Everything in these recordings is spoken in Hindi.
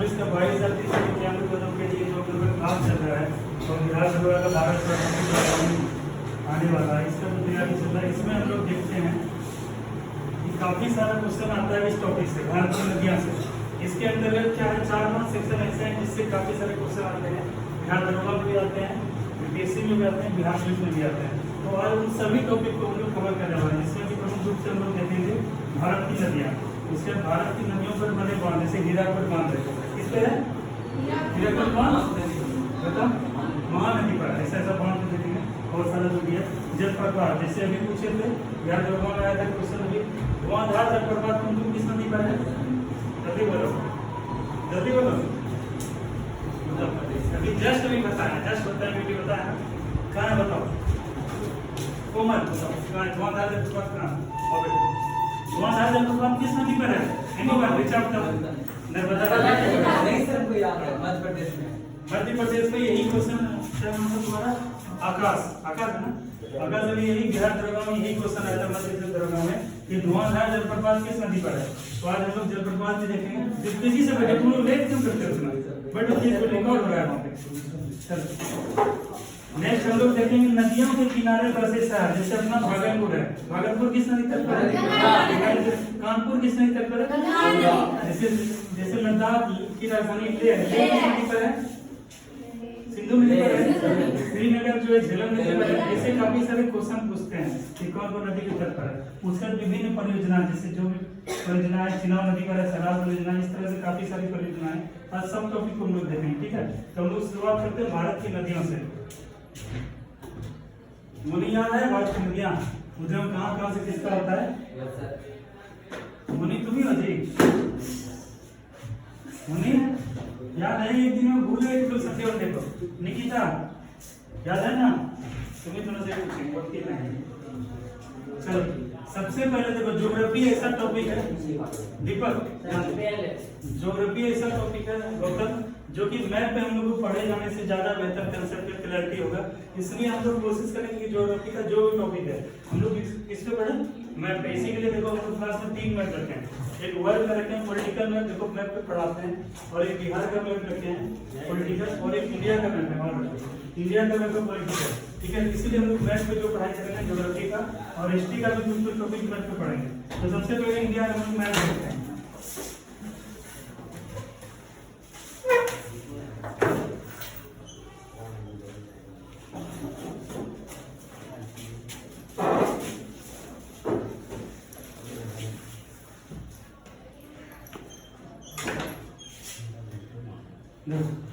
2024 का 22,391 कदम के लिए जो काम चल रहा है और विधानसभा का भारत आने वाला है, इसका जो तैयारी चल रहा है, इसमें हम लोग देखते हैं कि काफ़ी सारा क्वेश्चन आता है इस टॉपिक से, भारत की नदियाँ से। इसके अंतर्गत क्या है, 4-5 सेक्शन ऐसे हैं जिससे काफ़ी सारे क्वेश्चन आते हैं। बिहार दरोगा में भी आते हैं, यूपीएससी में भी आते हैं, बिहार पुलिस में भी आते हैं। तो आज उन सभी टॉपिक को हम लोग कवर करने वाले हैं। इसमें भी प्रमुख रूप से हम लोग देखेंगे भारत की नदियाँ, उसके बाद भारत की नदियों पर बने बांध, जैसे हीराकुद बांध है, किस पे है? हीराकुद बांध बता, महानदी पर ऐसा ऐसा बांध देखेंगे। बहुत सारा जो भी है जलप्रपात, जैसे अभी पूछे थे बिहार दरोगा में आया था क्वेश्चन, अभी धुआंधार जलप्रपात कौन किस नदी पर है? जल्दी बोलो, जल्दी बोलो। अभी जस्ट अभी बताया, जस्ट बताया, वीडियो बताया, कहाँ है बताओ? कोमल बताओ, धुआंधार जलप्रपात कहाँ? और धुआंधार जलप्रपात किस नदी पर है? इनको बात विचार बताओ। नहीं सर, कोई याद है मध्य प्रदेश में। मध्य प्रदेश में यही क्वेश्चन तुम्हारा आकाश है ना? आकाश में यही बिहार दरोगा में यही क्वेश्चन आया था मध्य प्रदेश दरोगा में कि धुआंधार जलप्रपात किस नदी पर है। तो आज हम लोग जलप्रपात भी देखेंगे। तेजी से बैठे, तुम लोग लेट क्यों करते हो? बट ये रिकॉर्ड हो रहा है वहाँ पे। नेक्स्ट हम लोग देखेंगे नदियों के किनारे बसे शहर, जैसे अपना भागलपुर है। भागलपुर किस नदी तट पर है? कानपुर किस नदी तट पर है? जैसे लद्दाख की राजधानी लेह किस नदी पर है? सिंधु नदी पर है। श्रीनगर जो है झेलम नदी पर है। ऐसे काफी सारे क्वेश्चन पूछते हैं कि कौन कौन नदी के तट पर है। उसका विभिन्न परियोजना, जैसे जो भी परियोजनाएं चिनाव नदी पर है, सराज परियोजना, इस तरह से काफी सारी परियोजनाएं, आज सब टॉपिक को हम लोग देखेंगे। ठीक है, तो हम लोग शुरुआत करते हैं भारत की नदियों से। मुनि याद है भारत की नदियां, उद्गम कहाँ से किसका होता है? मुनि तुम ही हो जी, मुनि याद है? एक दिन में भूल गए तो सत्य और देखो निकिता याद है ना? तुम्हें थोड़ा सा पूछेंगे नहीं। चलो सबसे पहले देखो, ज्योग्राफी ऐसा टॉपिक है दीपक, ज्योग्राफी ऐसा टॉपिक है गौतम, जो कि मैप पे हम लोग को पढ़े जाने से ज्यादा बेहतर कंसेप्ट में क्लैरिटी होगा। इसलिए हम लोग कोशिश करेंगे कि ज्योग्राफी का जो भी टॉपिक है हम लोग किस पे पढ़े? मैप पे। इसी के लिए देखो हम लोग क्लास में 3 मैप रखे हैं। एक वर्ल्ड में रखे हैं पॉलिटिकल मैप, देखो मैप पे पढ़ाते हैं, और एक बिहार का मैप रखे हैं पॉलिटिकल, और एक इंडिया का मैप है, और इंडिया का मैप है पॉलिटिकल। ठीक है, इसीलिए हम लोग मैप पे जो पढ़ाई करेंगे ज्योग्राफी का और हिस्ट्री का भी कुछ टॉपिक मैप पे पढ़ेंगे। तो सबसे पहले इंडिया का मैप देखते हैं।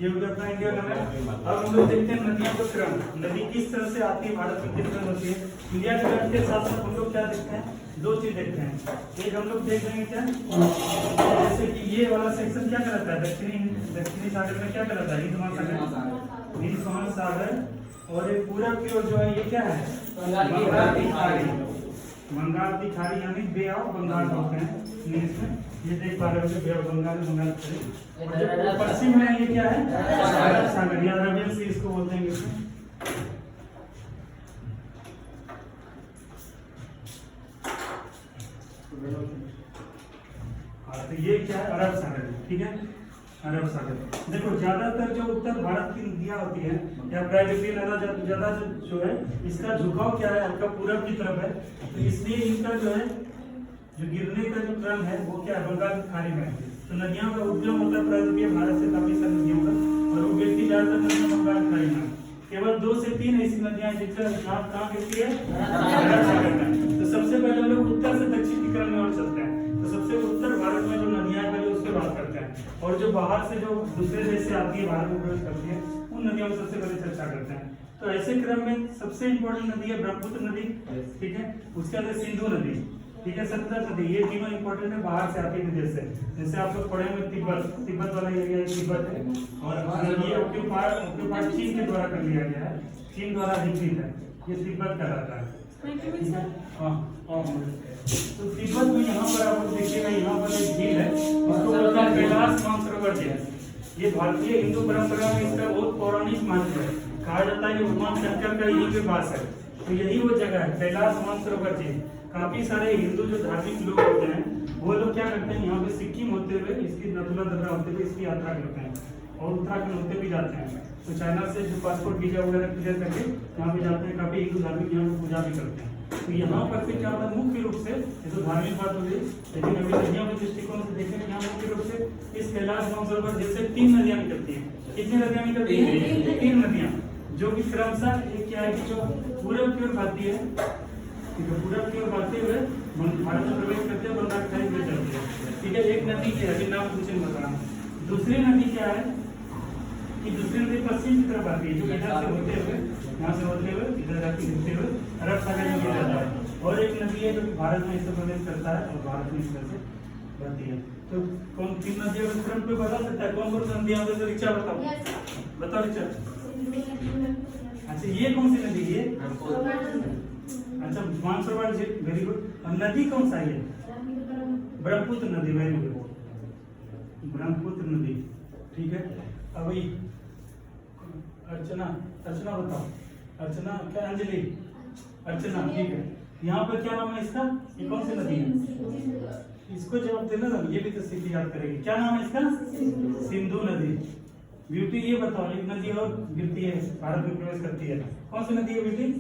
ये उधर इंडिया का मैप। अब हम लोग देखते हैं नदियों का क्रम, नदी किस तरह से आती है भारत में, किस तरह होती है। इंडिया के मैप के साथ साथ हम लोग क्या देखते हैं? 2 चीज देखते हैं। एक हम लोग देख लेंगे क्या, जैसे कि ये वाला सेक्शन क्या कहलाता है? दक्षिणी सागर में क्या कहलाता है? हिंद महासागर। और एक पूरा की ओर जो है ये क्या है? बंगाल की खाड़ी, यानी बे ऑफ बंगाल बोलते हैं इंग्लिश में। ये देख पा रहे हो बे ऑफ बंगाल, बंगाल खाड़ी। और जो पश्चिम में ये क्या है? अरब सागर या अरबियन सी इसको बोलते हैं इंग्लिश में। तो ये क्या है? अरब सागर। ठीक है, अरब सागर। देखो ज्यादातर जो उत्तर भारत की नदियां होती है या प्रायद्वीपीय नदी ज्यादा जो है, इसका झुकाव क्या है? हल्का पूरब की तरफ है। तो इसलिए इनका जो है जो गिरने का जो क्रम है वो क्या है? बंगाल की खाड़ी में। तो नदियों का उद्गम होता है प्रायद्वीपीय भारत से काफी सारी नदियों का, और वो गिरती ज्यादातर नदियां बंगाल की खाड़ी में। केवल 2 से 3 ऐसी नदियां जिनका कहाँ गिरती है? अरब सागर में। तो सबसे पहले हम लोग उत्तर से दक्षिण की क्रम में और चलते हैं। तो सबसे उत्तर भारत में जो नदियां है उसके बात करते हैं, और जो बाहर से जो दूसरे देश से आती है भारत में प्रवेश करती है उन नदियों में सबसे पहले चर्चा करते हैं। तो ऐसे क्रम में सबसे इंपॉर्टेंट नदी है ब्रह्मपुत्र नदी। ठीक है, उसके बाद सिंधु नदी। ठीक है, सतलज नदी। ये तीनों इंपॉर्टेंट है, बाहर से आती है विदेश से। जैसे आप लोग पढ़े हुए तिब्बत वाला एरिया तिब्बत है, और ये ऑक्यूपाइड चीन के द्वारा कर लिया गया है, चीन द्वारा अधिकृत है, ये तिब्बत कहलाता है। तो तिब्बत में यहाँ पर आप देखिएगा, यहाँ पर एक झील है, उसको बोलते हैं कैलाश मानसरोवर झील। ये भारतीय हिंदू परंपरा में इसका बहुत पौराणिक महत्व है। कहा जाता है कि भगवान शंकर का यहीं पे वास है। तो यही वो जगह है कैलाश मानसरोवर झील। काफी सारे हिंदू जो धार्मिक लोग होते हैं वो लोग क्या करते हैं, यहाँ पे सिक्किम होते हुए इसकी नथुला दर्रा होते हुए इसकी यात्रा करते हैं और उत्तराखंड होते भी जाते हैं। तो चाइना से जो पासपोर्ट वीजा वगैरह क्लियर करके यहाँ पे जाते हैं, काफी हिंदू धार्मिक यहाँ पे पूजा भी करते हैं। तो यहाँ पर फिर क्या होता है, मुख्य रूप से ये तो धार्मिक बात हो गई, लेकिन अभी नदियों के दृष्टिकोण से देखें यहाँ मुख्य रूप से इस कैलाश मानसरोवर जैसे 3 नदियाँ निकलती हैं। कितनी नदियाँ निकलती हैं? 3 नदियाँ, जो कि क्रमशः एक क्या है कि जो पूरब की ओर बहती है, पूरब की ओर बहते हुए भारत में प्रवेश करते हैं, बंगाल की खाड़ी में चलती है। ठीक है, एक नदी क्या है, नाम पूछे बता रहा हूँ। दूसरी नदी क्या है कि दूसरी नदी पश्चिम की तरफ आती है, जो इधर से होते हुए यहाँ से होते हुए इधर जाके गिरते हुए अरब सागर में गिर जाता है। और एक नदी है जो कि भारत में इससे प्रवेश करता है और भारत में इस तरह से बहती है। तो कौन 3 नदियों के क्रम पे बता सकता है, कौन कौन सी नदियाँ होती है? रिचा बताओ, बताओ रिचा। अच्छा, ये कौन सी नदी है? अच्छा, मानसरोवर जी, वेरी गुड। और नदी कौन सा है? ब्रह्मपुत्र नदी, वेरी गुड, ब्रह्मपुत्र नदी। ठीक है, अभी अर्चना, अर्चना बताओ, अर्चना क्या, अंजलि, अर्चना, ठीक है। यहाँ पर क्या नाम है इसका, ये कौन सी नदी है? इसको जवाब देना ना, ये भी तो सीधी याद करेगी। क्या नाम है इसका? सिंधु नदी। ब्यूटी ये बताओ, एक नदी और गिरती है भारत में प्रवेश करती है, कौन सी नदी है ब्यूटी?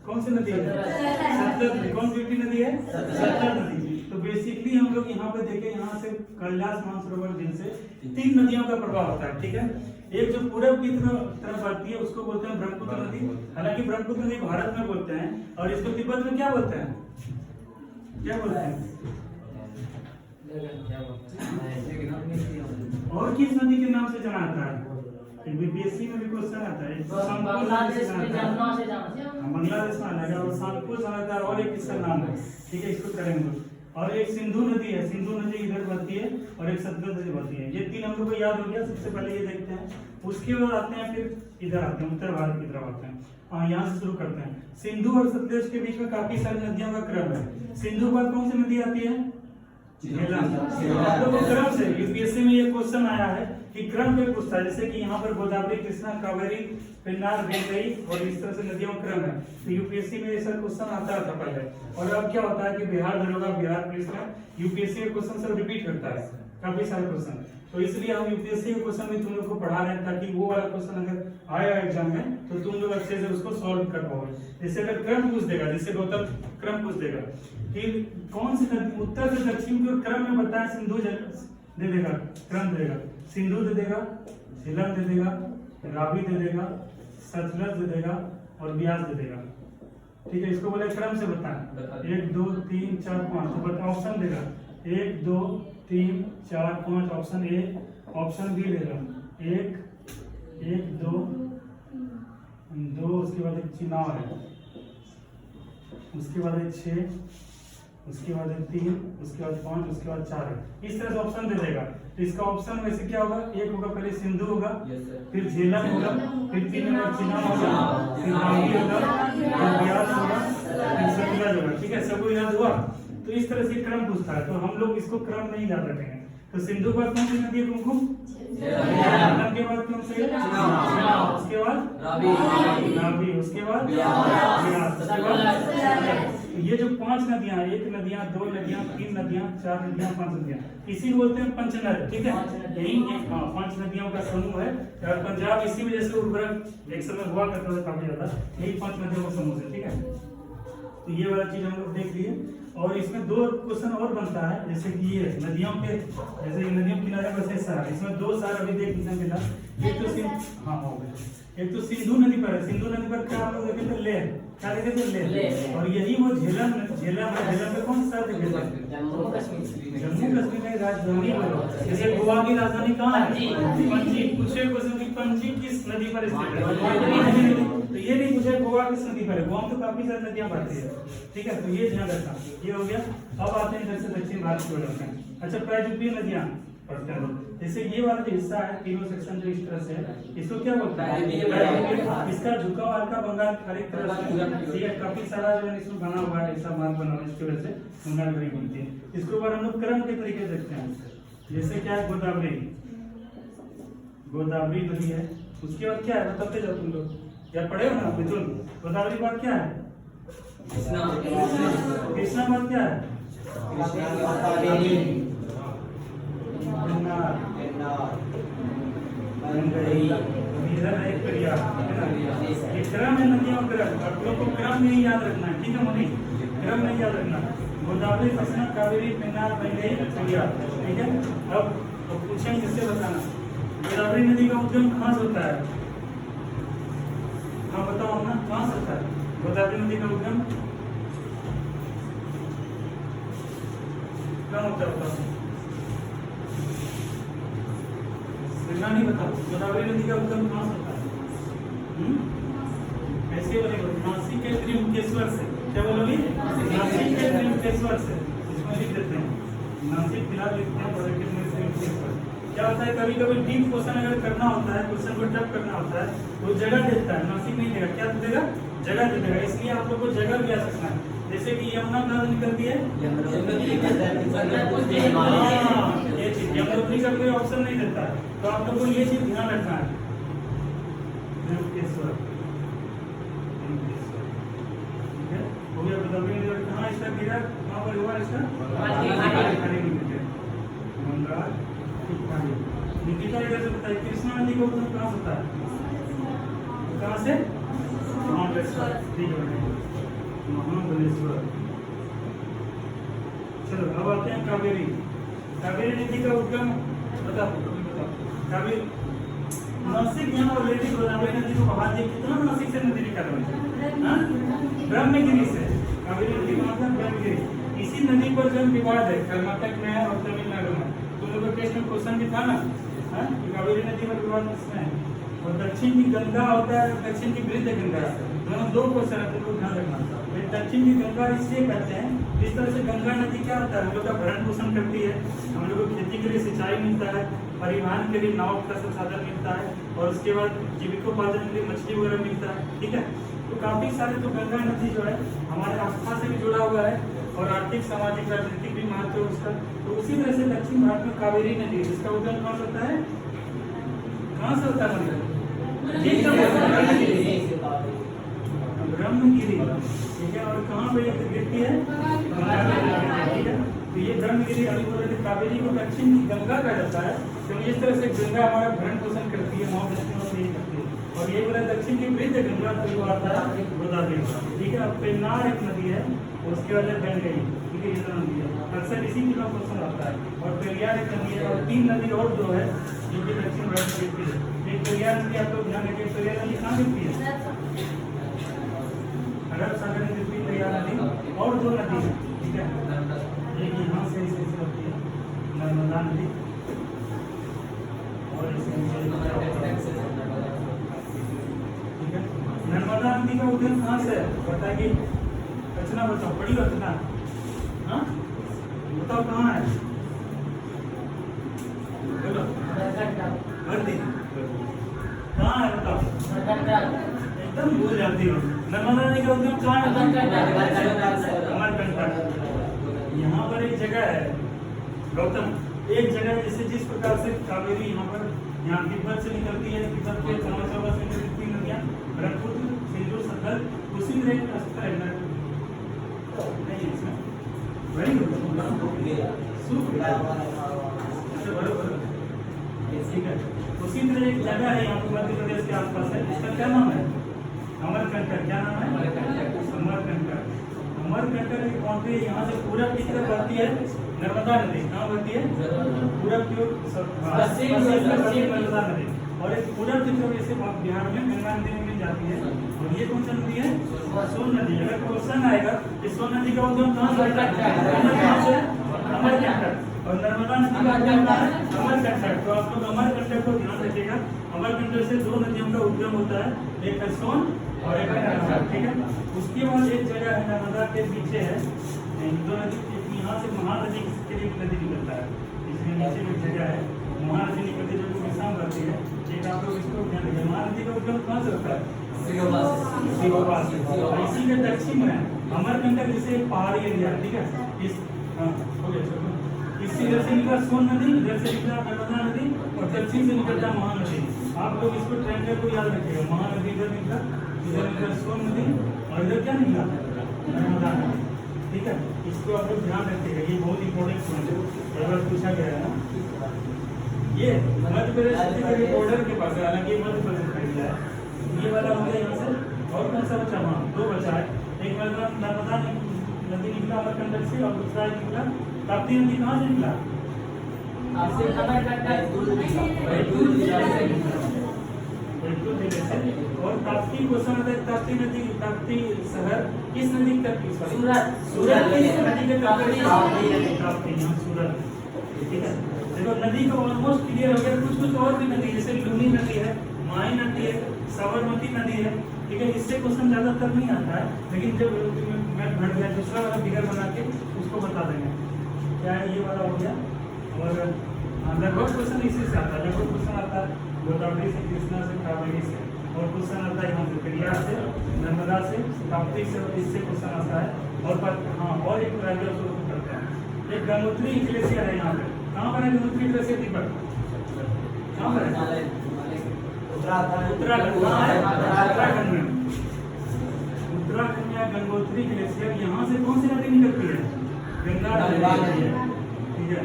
कौन सी नदी है? सतलज नदी। कौन सी नदी है? सतलज नदी। तो बेसिकली हम लोग यहाँ पे देखें, यहाँ से कैलाश मानसरोवर जिनसे 3 नदियों का प्रभाव होता है। ठीक है, एक जो पूरब की तरफ आती है उसको बोलते हैं ब्रह्मपुत्र नदी। हालांकि ब्रह्मपुत्र नदी भारत में बोलते हैं, और इसको तिब्बत में क्या बोलते हैं, क्या बोलते हैं? और किस नदी के नाम से जाना जाता है? बीपीएससी में भी क्वेश्चन आता है, बांग्लादेश में आएगा, और सांगपुर समझदार और एक किसका नाम है। ठीक है, इसको करेंगे। और एक सिंधु नदी है, सिंधु नदी इधर बहती है, और एक सतलज नदी बहती है। ये 3 हम लोग को याद हो गया। सबसे पहले ये देखते हैं, उसके बाद आते हैं, फिर इधर आते हैं, उत्तर भारत की तरफ आते हैं। हाँ, यहाँ से शुरू करते हैं। सिंधु और सतलज के बीच में काफी सारी नदियों का क्रम है। सिंधु पर कौन सी नदी आती है? तो क्रम से यूपीएससी में ये क्वेश्चन आया है कि क्रम पे पूछता है, जैसे कि यहाँ पर गोदावरी, कृष्णा, कावेरी, पेन्नार, वेंगई और इस तरह से नदियों का क्रम है। तो यूपीएससी में ऐसा क्वेश्चन आता था पहले। और अब क्या होता है कि बिहार दरोगा, बिहार पुलिस में यूपीएससी के क्वेश्चन सब रिपीट करता है, काफी सारे क्वेश्चन। तो इसलिए हम यूपीएससी के क्वेश्चन में तुम लोग को पढ़ा रहे हैं, ताकि वो वाला क्वेश्चन अगर आया एग्जाम में तो तुम लोग अच्छे से उसको सॉल्व कर पाओगे। जैसे अगर क्रम पूछ देगा, जैसे गौतम क्रम पूछ देगा कि कौन सी नदी उत्तर से दक्षिण की ओर क्रम में बताया, सिंधु दे देगा, क्रम देगा, सिंधु दे देगा, झेलम दे देगा, रावी दे देगा, सतलज दे देगा और ब्यास दे देगा। ठीक है, इसको बोले क्रम से बताएं। 1 2 3 4 5, तो बता ऑप्शन देगा 1 2 3 4 5, ऑप्शन ए, ऑप्शन बी देगा 1 1 2 2, उसके बाद एक चुनाव है, उसके बाद एक 6, उसके बाद 3, उसके बाद 5, उसके बाद 4 है। इस तरह से ऑप्शन दे देगा। तो इसका ऑप्शन वैसे क्या होगा, एक होगा पहले सिंधु होगा, फिर झेलम होगा, फिर 3 नंबर चिनाब होगा, फिर रावी होगा, फिर ब्यास होगा, फिर सतलज होगा। ठीक है, सब याद हुआ? तो इस तरह से क्रम पूछता है, तो हम लोग इसको क्रम नहीं याद रखेंगे। तो सिंधु पर कौन सी नदी है? कुमकुम। के बाद कौन सी? उसके बाद रावी, उसके बाद ब्यास, उसके बाद ये जो 5 नदियां, 1 नदियां, 2 नदियां, 3 नदियां, 4 नदियां, 5 नदियां, इसी बोलते हैं पंचनद। ठीक है, यही 5 नदियों का समूह है। और पंजाब इसी वजह से उर्वरक एक समय हुआ करता था काफी ज्यादा, यही 5 नदियों का समूह है। ठीक है, तो ये वाला चीज हम लोग देख लिए। और इसमें 2 क्वेश्चन और बनता है, जैसे कि ये नदियों के, जैसे नदियों के किनारे बसे सार, इसमें 2 सार अभी देखने मिला। एक तो हाँ हो गया, एक तो सिंधु नदी पर है। सिंधु नदी पर क्या हम लोग देखे थे? लेह, क्या देखे थे? लेह। और यही वो झेलम में कौन सा देखे थे? जम्मू कश्मीर में राजधानी बोलो। जैसे गोवा की राजधानी कहाँ है? पणजी। पूछे क्वेश्चन की पणजी किस नदी पर स्थित है? तो ये नहीं पूछे गोवा किस नदी पर है। गोवा में तो काफी सारी नदियां बहती है। ठीक है, तो ये ध्यान रखना। ये हो गया। अब आते हैं इधर से दक्षिण भारत की ओर आते हैं। अच्छा, प्रायद्वीपीय नदियां पढ़ते हैं। जैसे ये वाला जो हिस्सा है, तीनों सेक्शन जो इस तरह से है, इसको क्या बोलते हैं? इसका झुकाव हल्का बंगाल हर एक तरह से, काफी सारा जो है इसमें बना हुआ है, ऐसा मार्ग बना हुआ है, इसकी वजह से बंगाल घड़ी बोलती है। इसके ऊपर हम लोग क्रम के तरीके से देखते हैं। जैसे क्या है, गोदावरी, गोदावरी नदी है। उसके बाद क्या है, बताते जाओ तुम लोग, या पढ़े हो ना मिथुन? गोदावरी बाद क्या है? कृष्णा मत क्या है? इधर एक क्रिया है ना, ये क्रम है नदियों का क्रम, आप लोग को क्रम नहीं याद रखना है, ठीक है मुनि? क्रम नहीं याद रखना। गोदावरी, कृष्णा, कावेरी, पेन्नार, वैगई, पेरियार, ठीक है? अब पूछेंगे किससे बताना। गोदावरी नदी का उद्गम कहाँ से होता है? हाँ बताओ ना, कहाँ से होता है गोदावरी नदी का उद्गम? कहाँ होता है बताओ? नहीं बताओ, गोदावरी नदी का उद्गम कहाँ से होता है? कैसे बोलेगा? नासिक के त्रिमुखेश्वर से। क्या बोलोगे? नासिक के त्रिमुखेश्वर से। इसमें लिख देते हैं, नासिक फिलहाल लिखते हैं ब्रैकेट में त्रिमुखेश्वर। क्या होता है, कभी कभी डीप क्वेश्चन अगर करना होता है, क्वेश्चन को टफ करना होता है, तो जगह देता है, नासिक नहीं देगा। क्या देगा? जगह दे देगा। इसलिए आप लोग को जगह भी याद रखना है। जैसे कि यमुना कहाँ से निकलती है? ये चीज यमुनोत्री का कोई ऑप्शन नहीं देता है, तो आप लोग को ये चीज ध्यान रखना है। त्रिमुखेश्वर, ठीक है? हो गया। गोदावरी नदी कहाँ इसका गिरा, कहाँ पर हुआ इसका? गंगा निकिता इधर से होता है। कृष्णा नदी का उद्गम कहाँ से होता है? कहाँ से? महाबलेश्वर, ठीक है, महाबलेश्वर। चलो अब आते हैं कावेरी। कावेरी नदी का उद्गम बताओ। कावेरी नासिक यहाँ ऑलरेडी गोदावरी नदी को बहा दिया। कितना नासिक से नदी निकल रही है? ब्रह्मगिरी से। कावेरी नदी कहाँ था? ब्रह्मगिरी। इसी नदी पर जल विवाद है कर्नाटक में और तमिलनाडु में। तुम लोगों के टेस्ट में क्वेश्चन भी था ना, कावेरी नदी पर विवाद किसमें है? और दक्षिण की गंगा होता है, दक्षिण की वृद्ध गंगा, दोनों दो क्वेश्चन है, तुमको ध्यान रखना। दक्षिण की गंगा इसलिए कहते हैं, इस तरह से गंगा नदी क्या होता है, हम लोग का भरण पोषण करती है, हम लोग को खेती के लिए सिंचाई मिलता है, परिवहन के लिए नाव का संसाधन मिलता है, और उसके बाद जीविकोपार्जन के लिए मछली वगैरह मिलता है, ठीक है? तो काफी सारे तो गंगा नदी जो है हमारे आस्था से भी जुड़ा हुआ है, और आर्थिक, सामाजिक, राजनीतिक भी महत्व है उसका। तो उसी तरह से दक्षिण भारत में कावेरी नदी, जिसका उद्गम कहाँ से होता है? कहाँ से होता है? ब्रह्मगिरी, ठीक है? और कहाँ पे गिरती है? ठीक है? तो ये ब्रह्मगिरी अभी बोल रहे थे, कावेरी को दक्षिण की गंगा कहा जाता है, तो इस तरह से गंगा हमारा भरण पोषण करती है, करती है। और ये बोला दक्षिण की वृद्ध गंगा तो वो आता है गोदावरी, ठीक है? अब पेन्नार एक नदी है, उसके बाद बन गई, ठीक है? ये नदी है, अक्सर इसी की क्वेश्चन आता है। और पेरियार एक नदी है, और तीन नदी और जो है जो कि दक्षिण भारत में गिरती है। एक पेरियार नदी, आप लोग ध्यान रखिए, पेरियार नदी कहाँ गिरती है? अरब सागर में गिरती है पेरियार नदी। और दो नदी है, ठीक है? एक यहाँ से इसे होती है नर्मदा नदी, और ठीक है? नर्मदा नदी का उद्गम कहाँ से है बताइए? रचना बताओ, बड़ी रचना, हाँ बताओ कहाँ है? बोलो। कहाँ है बताओ? एकदम भूल जाती हो। नर्मदा नदी का उद्गम कहाँ है? अमरकंटक। यहाँ पर एक जगह है गौतम, एक जगह जैसे जिस प्रकार से कावेरी यहाँ पर, यहाँ तिब्बत से निकलती है, तिब्बत के समाचार से निकलती नदियाँ, ब्रह्मपुत्र, सिंधु, सतलज, उसी तरह एक स्थल है नहीं इसमें। वेरी गुड, ठीक है? उसी तरह एक जगह है यहाँ मध्य प्रदेश के आसपास है, इसका क्या नाम है? अमरकंटक। क्या नाम है? अमरकंटक। अमरकंटक की बाउंड्री यहाँ से पूरब की तरफ बढ़ती है नर्मदा नदी। कहाँ बढ़ती है? पूरब की ओर नर्मदा नदी, और एक पूरब की तरफ जैसे बिहार में गंगा नदी में मिल जाती है। और ये कौन सी नदी है? सोन नदी। अगर क्वेश्चन आएगा कि सोन नदी का उद्गम कहाँ से होता है? अमरकंटक। और नर्मदा नदी का उद्गम कहाँ है? अमरकंटक। तो आप लोग अमरकंटक को ध्यान रखिएगा। अमरकंटक से दो नदियों का उद्गम होता है, एक है सोन और एक है नर्मदा, ठीक है? उसके बाद एक जगह है नर्मदा के पीछे है दो नदी, यहाँ से महानदी के लिए नदी निकलता है, इसलिए नीचे एक जगह है महानदी निकलती है जो विशाम करती है। एक आप लोग इसको ध्यान रखिए, महानदी का उद्गम कहाँ से होता है? इसी के दक्षिण में अमरकंटक जैसे पहाड़ी एरिया, ठीक है? इस हो गया, इस इधर से निकला सोन नदी, इधर से निकला नर्मदा नदी और दक्षिण से निकलता महानदी। आप लोग इसको ट्रायंगल को याद रखिएगा, महानदी इधर निकला सोन नदी और इधर क्या निकला नर्मदा नदी। ठीक है, इसको आप लोग ध्यान रखिएगा, ये बहुत इंपॉर्टेंट पॉइंट है, अगर पूछा गया है ना। ये मध्य प्रदेश के बॉर्डर के पास है, हालांकि मध्य प्रदेश का एरिया है। ये वाला हो गया यहाँ से, और कौन सा बचा? वहाँ दो बचा है, एक नर्मदा नदी निकला अमरकंटक से और दूसरा निकला ताप्ती नदी। कहाँ से निकला? और ताप्ती क्वेश्चन आता है, ताप्ती नदी, ताप्ती शहर किस नदी का? सूरत। सूरत किस नदी के ताप्ती? सूरत। ठीक है, देखो नदी का ऑलमोस्ट क्लियर हो गया। कुछ और भी नदी जैसे लूनी नदी है, माई नदी है, साबरमती नदी है। ठीक है, इससे क्वेश्चन ज्यादातर नहीं आता है, लेकिन जब मैं भर गया दूसरा वाला फिगर बना के उसको बता देंगे। क्या है? ये वाला हो गया। और लगभग क्वेश्चन इसी से आता है, लगभग क्वेश्चन आता है गोदावरी से, कृष्णा से, कावेरी से, और क्वेश्चन आता है यहाँ से पेरियार से, नर्मदा से, ताप्ती से, इससे क्वेश्चन आता है। और हाँ, और एक राज्य करते हैं, एक गंगोत्री ग्लेशियर है यहाँ पे। कहाँ पर है गंगोत्री ग्लेशियर? दीपक कहाँ पर है? उत्तराखंड। उत्तराखंड में, उत्तराखंड में गंगोत्री ग्लेशियर। यहाँ से कौन सी नदी निकलती है? गंगा नदी। ठीक है,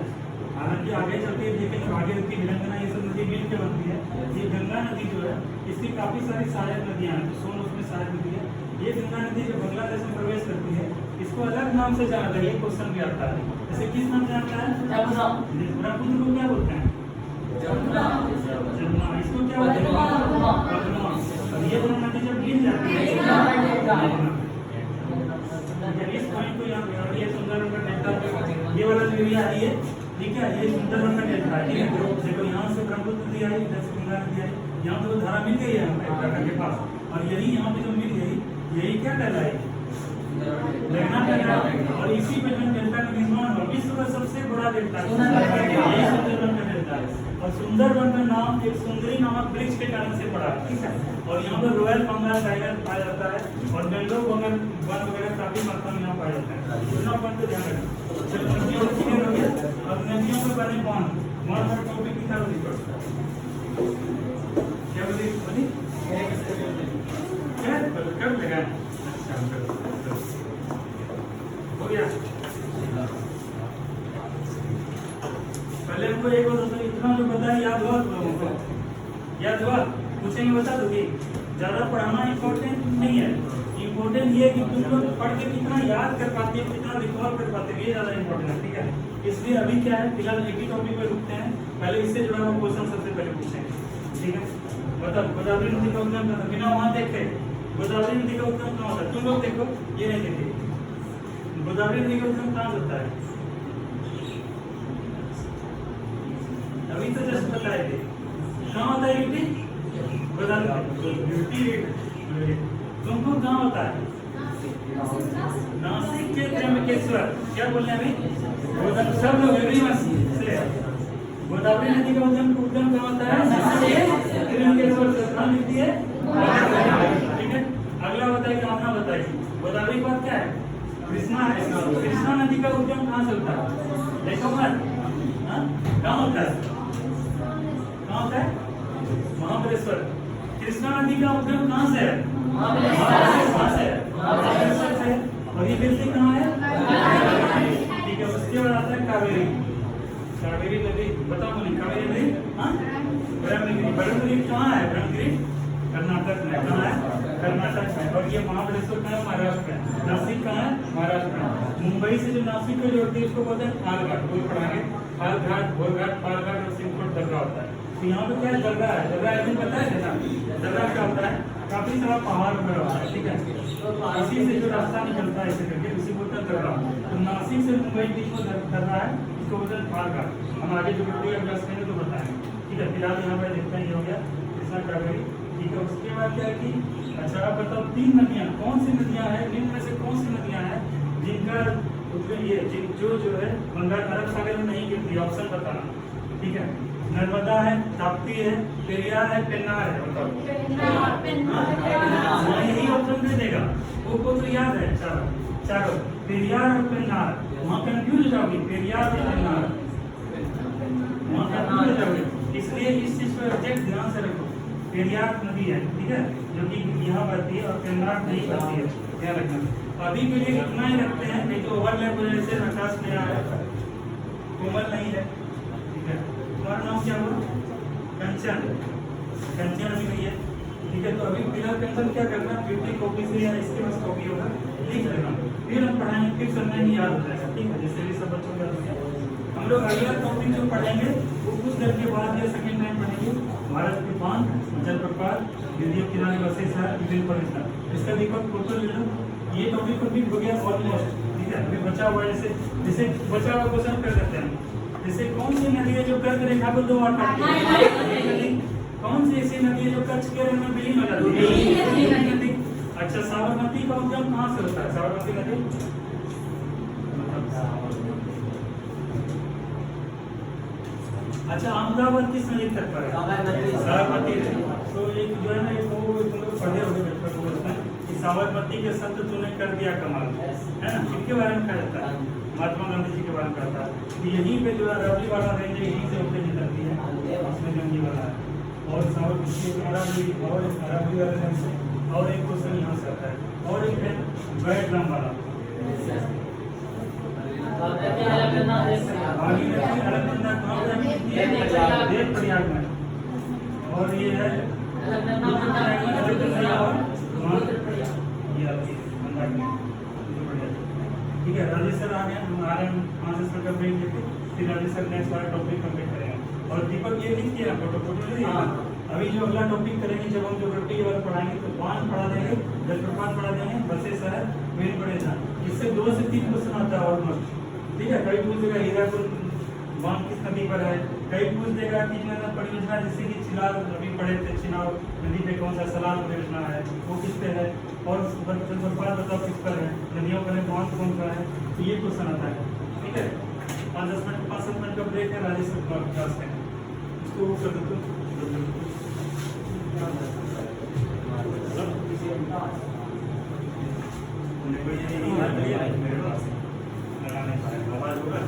हालांकि आगे चलते देखेंगे, भागीरथी, विलंगना, ये सब नदी मिल के बनती है। ये गंगा नदी जो है, इसकी काफी सारी सहायक नदियाँ हैं, सोन उसमें सहायक नदी है। ये गंगा नदी जो बांग्लादेश में प्रवेश करती है, इसको अलग नाम से जाना जाता है। ये क्वेश्चन भी आता है, जैसे किस नाम से आता है? ब्रह्मपुत्र को क्या बोलते हैं? जमुना। इसको क्या बोलते हैं? और ये दोनों नदी जब मिल जाती है, इस पॉइंट को यहाँ, ये सुंदरबन का डेल्टा, ये वाला जो एरिया है, ठीक है, ये सुंदरबन का डेल्टा है। ठीक है, देखो यहाँ से ब्रह्मपुत्र नदी आई, इधर से गंगा नदी आई, यहाँ पे तो धारा मिल गई है उत्तराखंड के पास, और यही यहाँ पे जो मिल गई, यही क्या कहलाएगी? लेना कहलाएगा। और इसी पे जो डेल्टा का निर्माण हुआ, विश्व का सबसे बड़ा डेल्टा यही सुंदरबन का डेल्टा है। और सुंदरबन का नाम एक सुंदरी नामक वृक्ष के कारण से पड़ा, ठीक है। और यहाँ पर रॉयल बंगाल टाइगर पाया जाता है, और बेंगलोर वन वगैरह काफी मात्रा में यहाँ पाया जाता है। दोनों पॉइंट को ध्यान रखें। चलो नदियों को क्लियर हो गया। अब नदियों के बारे में वन पर टॉपिक कितना बोली क्या बोली क्या कब लगा? हो गया। पहले हमको एक बार इतना जो बताया याद हुआ लोगों को? याद हुआ? पूछेंगे बता दोगे? ज्यादा पढ़ाना इम्पोर्टेंट नहीं है, इम्पोर्टेंट ये है कि तुम लोग पढ़ के कितना याद कर पाते हो, कितना रिकॉल कर पाते हो, ये ज्यादा इम्पोर्टेंट है। ठीक है, इसलिए अभी क्या है, फिलहाल एक ही टॉपिक पे रुकते हैं। पहले इससे जुड़ा हुआ क्वेश्चन सबसे पहले पूछेंगे। ठीक है, बताओ गोदावरी नदी का उद्गम कहाँ? बिना वहां देखे गोदावरी नदी का उद्गम कहाँ होता है? तुम लोग देखो, ये नहीं देखे गोदावरी नदी का उद्गम कहाँ होता है? अभी तो जस्ट बताए थे कहाँ होता है यूटी? गोदावरी तुमको कहाँ होता है? नासिक के त्र्यंबकेश्वर। क्या बोल रहे हैं अभी? सब लोग एवरीवन से गोदावरी नदी का उद्गम कहाँ होता है? त्र्यंबकेश्वर से। कहाँ मिलती है? ठीक है, अगला बताइए, अपना बताइए गोदावरी के बाद क्या है? कृष्णा है। कृष्णा नदी का उद्गम कहाँ से होता है? देखो मत, कहाँ होता है? कहाँ होता है? महाबलेश्वर। कृष्णा नदी का उद्गम कहाँ से है? कहाँ से है? और ये गिरती कहाँ है? ठीक है, उसके बाद आता है कावेरी। कावेरी नदी बताओ मुझे, कावेरी नदी ब्रह्मगिरी। ब्रह्मगिरी कहाँ है? ब्रह्मगिरी कर्नाटक में। कहाँ है? कर्नाटक में। और ये महाबलेश्वर कहाँ है? महाराष्ट्र में। नासिक कहाँ है? महाराष्ट्र में। मुंबई से जो नासिक को जोड़ती है उसको बोलते हैं फालघाट। वो पढ़ाएंगे फालघाट, भोरघाट, फालघाट और सिंहकोट दर्रा होता है। तो यहाँ पे क्या दर्रा है? दर्रा एकदम पता है ना? दर्रा क्या होता है? काफी सारा पहाड़ वगैरह होता है। ठीक है, इसी से जो रास्ता निकलता है इसे करके उसी बोलते हैं दर्रा। तो नासिक से मुंबई बीच में दर्रा है, इसको बोलते हैं फालघाट। हम आगे जो वीडियो अभ्यास करेंगे तो बताएंगे। ठीक है, फिलहाल यहाँ पर देखते हैं, ये हो गया कृष्णा कावेरी। ठीक है, उसके बाद क्या है कि अच्छा आप बताओ, तीन नदियाँ कौन सी नदियाँ हैं, निम्न में से कौन सी नदियाँ हैं जिनका ये जो है बंगाल अरब सागर में नहीं गिरती? ऑप्शन बताना। ठीक है, नर्मदा है, ताप्ती है, पेरियार है, पेन्नार है। बताओ, यही ऑप्शन दे देगा वो को तो याद है। चारों पेरियार और पेन्नार, वहाँ कंफ्यूज हो जाओगी, पेरियार और पेन्नार। वहाँ खत्म हो जाओगे। इसलिए इस चीज को एग्जैक्ट ध्यान से रखो। पेरियार नदी है, ठीक है, जो कि यहाँ बहती है और पेरियार नहीं बहती है, ध्यान रखना। अभी के लिए इतना ही रखते हैं, नहीं तो ओवरलैप हो जाए। जैसे आकाश में आया कोमल नहीं है, ठीक है। तुम्हारा नाम क्या हुआ? कंचन। कंचन अभी नहीं है, ठीक है। तो अभी फिलहाल कंचन क्या करना, 50 कॉपी से या इसके पास कॉपी होगा लिख लेना, फिर हम पढ़ाएंगे, फिर समय ही याद हो जाएगा, ठीक है। जैसे भी सब बच्चों को याद हो गया। हम लोग अगला टॉपिक जो पढ़ेंगे वो कुछ देर के बाद या सेकंड टाइम पढ़ेंगे, भारत के बांध, जलप्रपात, नदियों किनारे बसे शहर, विभिन्न परिस्थितियां। इसका दीपक फोटो ले लो। ये टॉपिक कंप्लीट हो गया ऑलमोस्ट, ठीक है। अभी बचा हुआ जैसे बचा हुआ क्वेश्चन कर देते हैं। जैसे कौन सी नदी है जो कर्क रेखा को 2 बार काटती है? कौन सी ऐसी नदी है जो कच्छ के रंग में विलीन हो जाती है? अच्छा, साबरमती का उद्गम कहाँ से होता है? साबरमती नदी अच्छा, अहमदाबाद किस नदी तक पर है? साबरमती। तो एक जो है ना, ये तुम लोग पढ़े होंगे बचपन में कि साबरमती के संत तूने कर दिया कमाल, है ना। किसके बारे में कहा जाता है? महात्मा गांधी जी के बारे में कहता है। तो यहीं पे जो है अरावली वाला रेंज है, यहीं से होकर निकलती है, उसमें जंगी वाला है। और साबरमती अरावली और अरावली वाले रेंज से और एक क्वेश्चन यहाँ से आता है, और एक है बैडग्राम वाला। अलकनंदा कहाँ पर है? देव प्रयाग में। और ये है ठीक है। राजेश्वर आ गया, हम आ रहे हैं 5 का ब्रेक लेके, फिर राजेश्वर नेक्स्ट वाला टॉपिक कंप्लीट करेंगे। और दीपक ये लिख दिया, फोटो नहीं। अभी जो अगला टॉपिक करेंगे, जब हम ज्योग्राफी वाला पढ़ाएंगे तो बांध पढ़ा देंगे, जलप्रपात पढ़ा देंगे, बसे शहर, मेन बड़े जहाँ। इससे 2 से 3 क्वेश्चन आता है ऑलमोस्ट, ठीक है। कई पूछ देगा हीराकुद बांध किस नदी पर है, कई पूछ देगा कि परियोजना जैसे कि चिलार अभी पढ़े थे, चिनाव नदी पे कौन सा सलाल परियोजना है, वो किस पे है, और जलप्रपात बताओ किस पर है, नदियों पर बांध कौन सा है। तो ये क्वेश्चन आता है, ठीक है। 5-10 मिनट का ब्रेक है, राजेश्वर क्लास है, इसको वो कर दो। मेरे पास लगाने आवाज होगा।